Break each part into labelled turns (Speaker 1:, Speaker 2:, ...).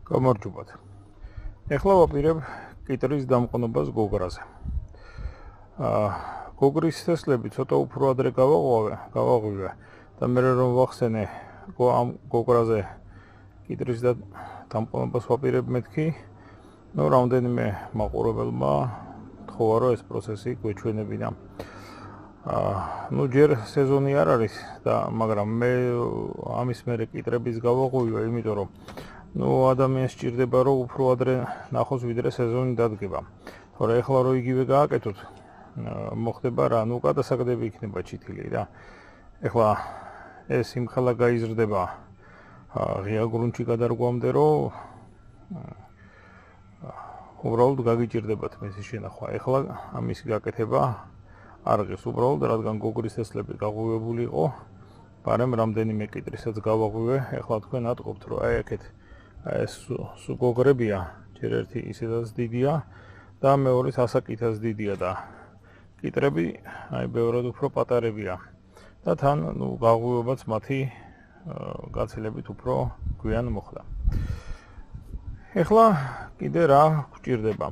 Speaker 1: გამარჯობათ. ეხლა ვაპირებ კიტრის დამყნობას გოგრაზე. გოგრის თესლები ცოტა უფრო ადრე გავაღვივე და მე რომ ვახსენე ამ გოგრაზე კიტრის დამყნობას ვაპირებ მეთქი, რამდენიმე მაყურებელმა თხოვა რომ ეს პროცესი გვეჩვენებინა. ჯერ სეზონი არ არის და მაგრამ მე ამის მერე კიტრების გავაღვივე, იმიტომ რომ ადამიანს სჭირდება რომ უფრო ადრე ნახოს ვიდრე სეზონი დადგება. თორე ეხლა რომ იგივე გააკეთოთ, მოხდება რა, გადასაგდები იქნება ჩითილი რა. ეხლა ეს იმხელა გაიზრდება ღია გრუნტში გადარგვამდე, რომ უბრალოდ გაგიჭირდებათ მისი შენახვა. ეხლა ამის გაკეთება არ ღირს უბრალოდ, რადგან გოგრის თესლები გაღვივებული იყო, პარემ რამდენიმე კიტრისაც გავაღვივე. ეხლა თქვენ ატყობთ, რომ აქეთ ეს გოგრებია, ჯერ ერთი ისედაც დიდია და მეორე ასაკითაც დიდია და კიტრები ბევრად უფრო პატარებია და თან გაღვივებაც მათი გაცილებით უფრო გვიან მოხდა. ეხლა კიდე რა გვჭირდება?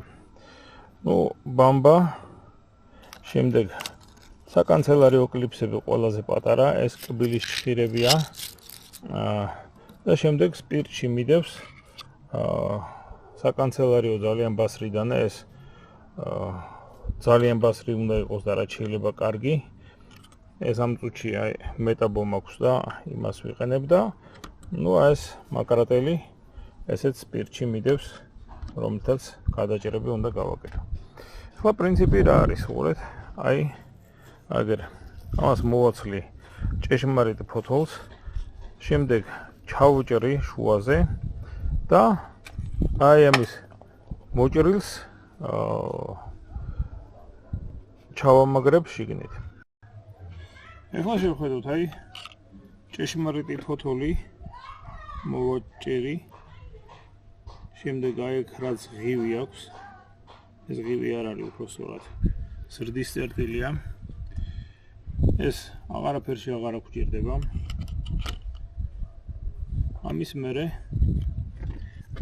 Speaker 1: ბამბა, შემდეგ საკანცელარიო კლიპსები ყველაზე პატარა, ეს კბილის ჭირებია და შემდეგ სპირტში მიდევს საკანცელარიო ძალიან ბასრიდან, ეს ძალიან ბასრი უნდა იყოს და რაც შეიძლება კარგი. ეს ამ წუთში მეტაბო მაქვს და იმას ვიყენებ და ეს მაკრატელი ესეც სპირტში მიდევს, რომელთაც გადაჭრები უნდა გავაკეთო. ეხლა პრინციპი რა არის? უყურეთ, აგერ ამას მოვაცვლი ჭეშმარიტ ფოთოლს, შემდეგ ჩავუჭრი შუაზე და ამის მოჭრილს ჩავამაგრებ შიგნით. ეხლა შევხედოთ, ჭეშმარიტი ფოთოლი მოვაჭერი, შემდეგ აქ რაც ღივი აქვს, ეს ღივი არ არის უბრალოდ ზრდის წერტილია, ეს აღარაფერში აღარ გვჭირდება. ამის მერე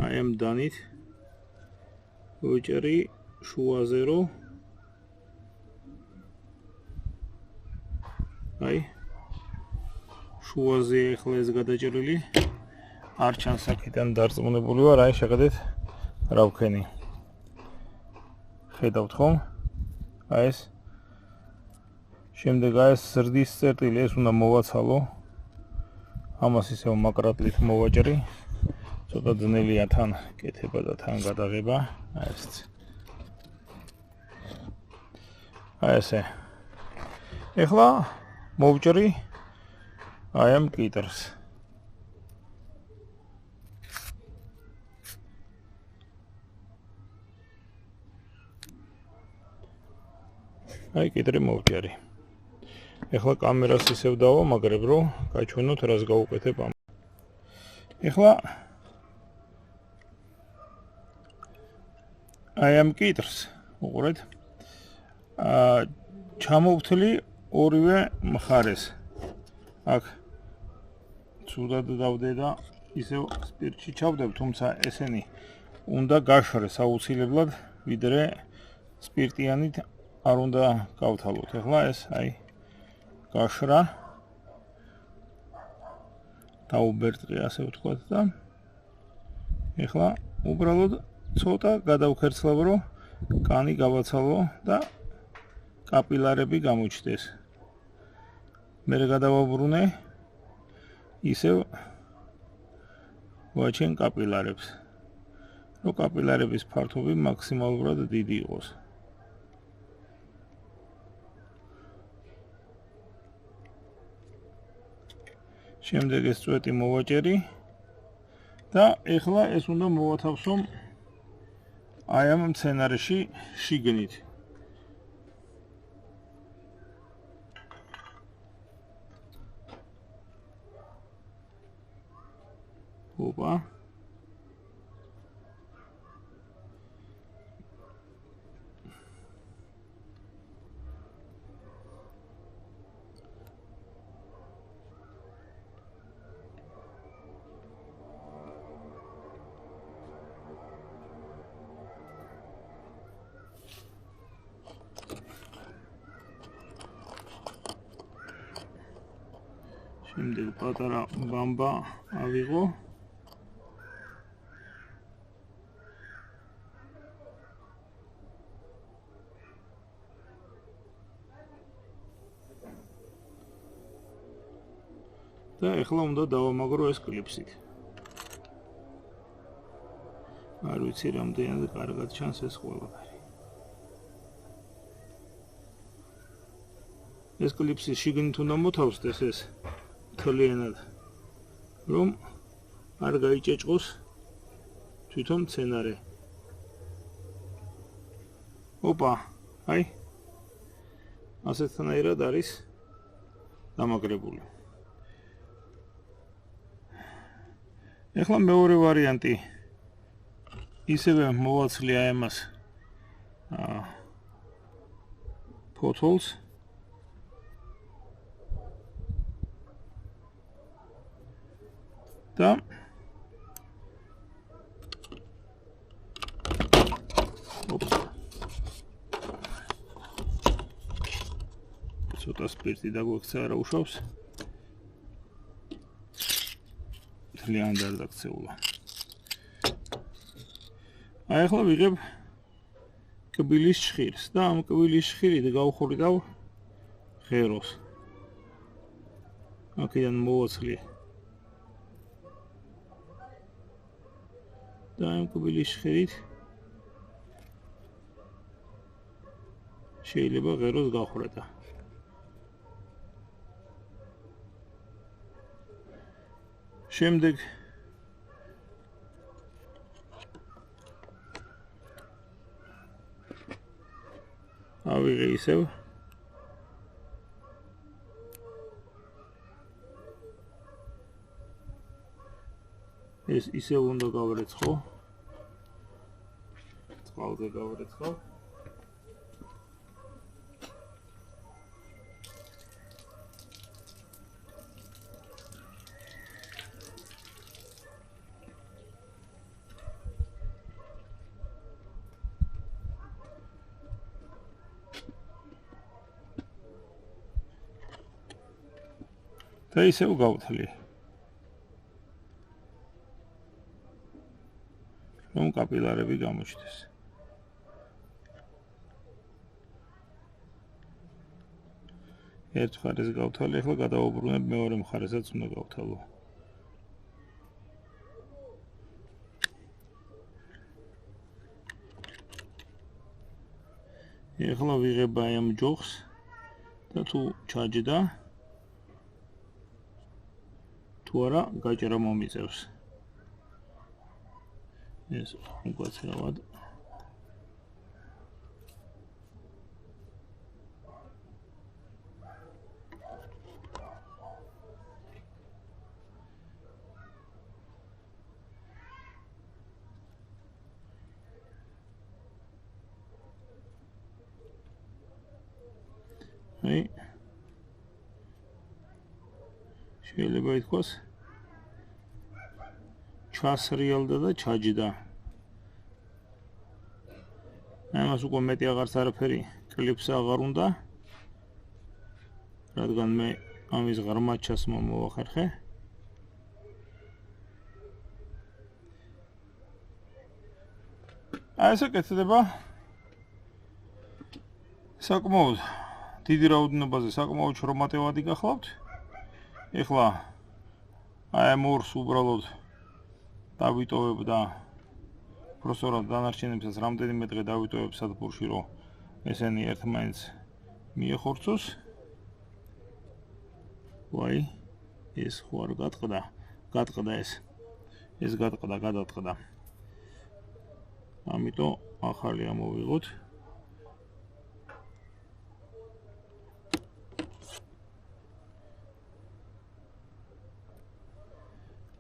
Speaker 1: ამ დანით ვუჭერი შუაზე, რომ შუაზე ეხლა ეს გადაჭრილი არ ჩანს, აქედან დარწმუნებული ვარ, შეხედეთ რა ვქენი. ხედავთ ხომ? ეს შემდეგ ეს ზრდის წერტილი, ეს უნდა მოვაცალო. ამას ისევ მაკრატლით მოვაჭრი. ცოტა ძნელია თან კეთება და თან გადაღება. ესეც. ესე. ეხლა მოვჭრი ამ კიტრს. კიტრი მოვჭერი. ეხლა კამერას ისევ დავამაგრებ, რომ გაჩვენოთ რას გავუკეთებ ამ. ეხლა ამ კიტრს უყურეთ. ჩამოვთვლი ორივე მხარეს. აქ ცუდად დავდე და ისევ სპირტში ჩავდებ, თუმცა ესენი უნდა გაშრეს აუცილებლად, ვიდრე სპირტიანით არ უნდა გავთვალოთ. ეხლა ეს გაშრა დაუბერტყი, ასე ვთქვათ და ეხლა უბრალოდ ცოტა გადავქერცლებ, რომ კანი გავაცალო და კაპილარები გამოჩნდეს. მე გადავაბრუნე, ისევ ვაჩენ კაპილარებს, რომ კაპილარების ფართობი მაქსიმალურად დიდი იყოს. შემდეგ ეს წვეტი მოვაჭერი და ეხლა ეს უნდა მოვათავსო ამ მცენარეში შიგნით. ოპა. შემდეგ პატარა ბამბა ავიღო. და ეხლა უნდა დავამაგრო ეს კლიპსით. არ ვიცი რამდენად კარგად ჩანს ეს ყველაფერი. ეს კლიპსი შიგნით უნდა მოთავსდეს ეს მთლიანად, რომ არ გაიჭეჭყოს თვითონ მცენარე. ოპა, აი, ასეთნაირად არის დამაგრებული. ეხლა მეორე ვარიანტი ისევე მოვაცლია ამას ფოთოლს და ცოტა სპირტი დაგვექცა არა უშავს ძალიან არ დაქცეულა. აი ახლა ვიღებ კბილის ჭხირს და ამ კბილის ჭხირით გავხურიდავ ღეროს. აქედან მოვაცლი და ამ კბილის ჭხირით შეიძლება ღეროს გახვრედა. შემდეგ ავიღე ისევ ეს ისევ უნდა გავრეცხო წყალზე გავრეცხო და ისევ გავთლი რომ კაპილარები გამოჩნდეს. ერთ მხარეს გავთვალე, ახლა გადავუბრუნებ მეორე მხარესაც უნდა გავთვალო. ახლა ვიღებ აი ამ ჯოხს და თუ ჩაჯდა თუ არა გაჭრა მომიწევს. ეს უკაცრავად აი შეიძლება ითქვას ჩასრიალდა და ჩაჯდა. ამას უკვე მეტი აღარც არაფერი კლიპს აღარ უნდა, რადგან მე ამის ღრმა ჩასმა მოვახერხე. აი ესე კეთდება საკმაოდ დიდი რაოდენობაზე საკმაოდ შრომატევადი გახლავთ. ეხლა აი ამ ორს უბრალოდ დავიტოვებ და პროსორად დანარჩენებსაც რამდენიმე დღე დავიტოვებ სადგურში, რომ ესენი ერთმანეთს მიეხორცოს. ვაი, ეს ხო არ გადაწყდა ეს გადაწყდა. ამიტომ ახალი ამოვიღოთ.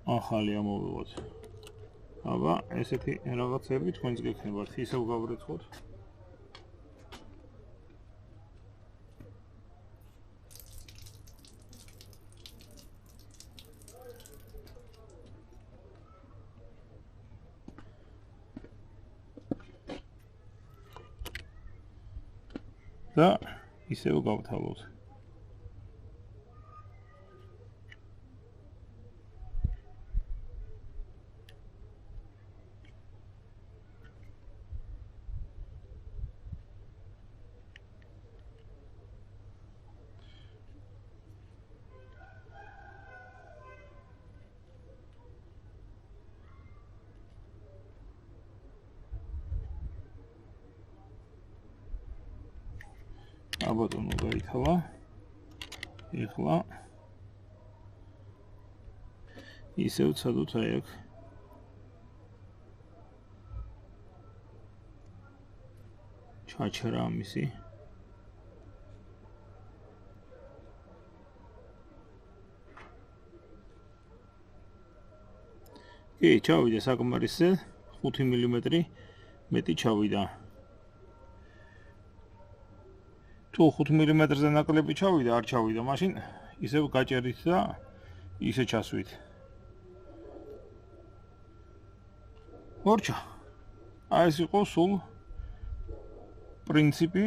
Speaker 1: ახალი ამოვიღოთ. აბა, ესეთი რაღაცები თქვენს გექნებათ. ისევ გავრეცხოთ. და ისევ გავთავოთ. აბატონო გაითავა. ეხლა ისევ ცადოთ აი აქ ჩაჩერა ამისი. კი, ჩავიდა საკმარისზე 5 მმ მეტი ჩავიდა. თუ 5 მმ-ზე ნაკლები ჩავიდა, არ ჩავიდა, მაშინ ისევ გაჭერით და ისე ჩასვით. მორჩა. აი ეს იყო სულ პრინციპი,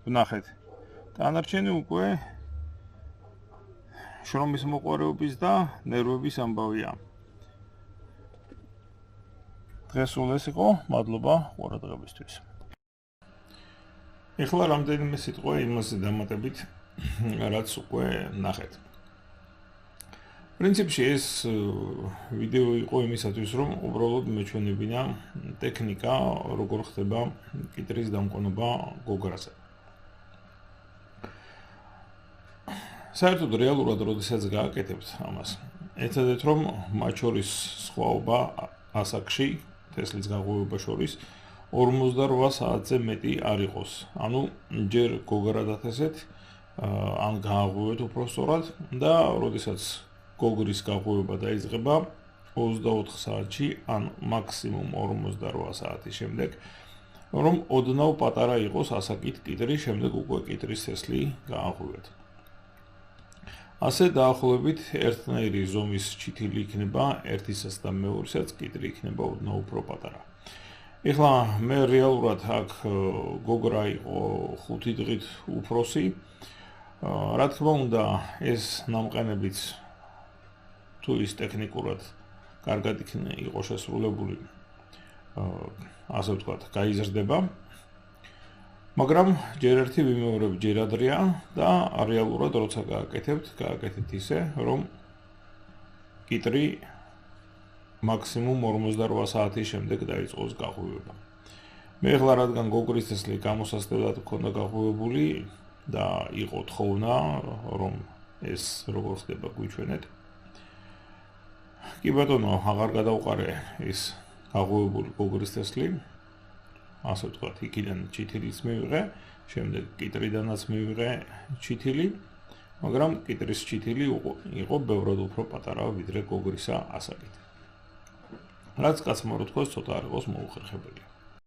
Speaker 1: ვნახეთ. დანარჩენი უკვე შრომის მოყვარეობის და ნერვების ამბავია. დღეს სულ ეს იყო, მადლობა ყურადღებისთვის. ეხლა რამდენიმე სიტყვა იმაზე დამატებით, რაც უკვე ნახეთ. პრინციპში ეს ვიდეო იყო იმისათვის, რომ უბრალოდ მეჩვენებინა ტექნიკა, როგორ ხდება კიტრის დამყნობა გოგრაზე. საერთოდ რეალურად როდესაც გააკეთებთ ამას, ეცადეთ რომ მათ შორის სხვაობა ასაკში, თესლის გაღვივება შორის 48 საათზე მეტი არ იყოს. ანუ ჯერ გოგრა დათესეთ, ან გააღვივეთ უფრო სწორად და როდესაც გოგრის გაღვივება დაიწყება 24 საათში, ან მაქსიმუმ 48 საათის შემდეგ, რომ ოდნავ პატარა იყოს ასაკით კიტრი, შემდეგ უკვე კიტრის თესლი გააღვივეთ. ასე დაახლოებით ერთნაირი ზომის ჩითილი იქნება ერთისას და მეორისაც კიტრი იქნება ოდნავ უფრო პატარა. ეხლა მე რეალურად აქ გოგრა იყო 5 დღით უფროსი. რა თქმა უნდა, ეს ნამყენებიც თუ ის ტექნიკურად კარგად იყო შესრულებული, ასე ვთქვათ, გაიზრდება. მაგრამ ჯერ ერთი ვიმეორებ ჯერ ადრეა და რეალურად როცა გააკეთეთ ისე, რომ კიტრი მაქსიმუმ 48 საათის შემდეგ დაიწყოს გაღვივება. მე ახლა რადგან გოგრის თესლი გამოსასწრებლად მქონდა გაღვივებული და იყო თხოვნა, რომ ეს როგორ ხდება გვიჩვენეთ. კი ბატონო, აღარ გადავყარე ის გაღვივებული გოგრის თესლი. ასე ვთქვათ, იქიდან ჩითილიც მივიღე, შემდეგ კიტრიდანაც მივიღე ჩითილი, მაგრამ კიტრის ჩითილი იყო ბევრად უფრო პატარა ვიდრე გოგრისა ასაკით. რაც კაცმა რო თქოს, ცოტა არ იყოს მოუხერხებელი.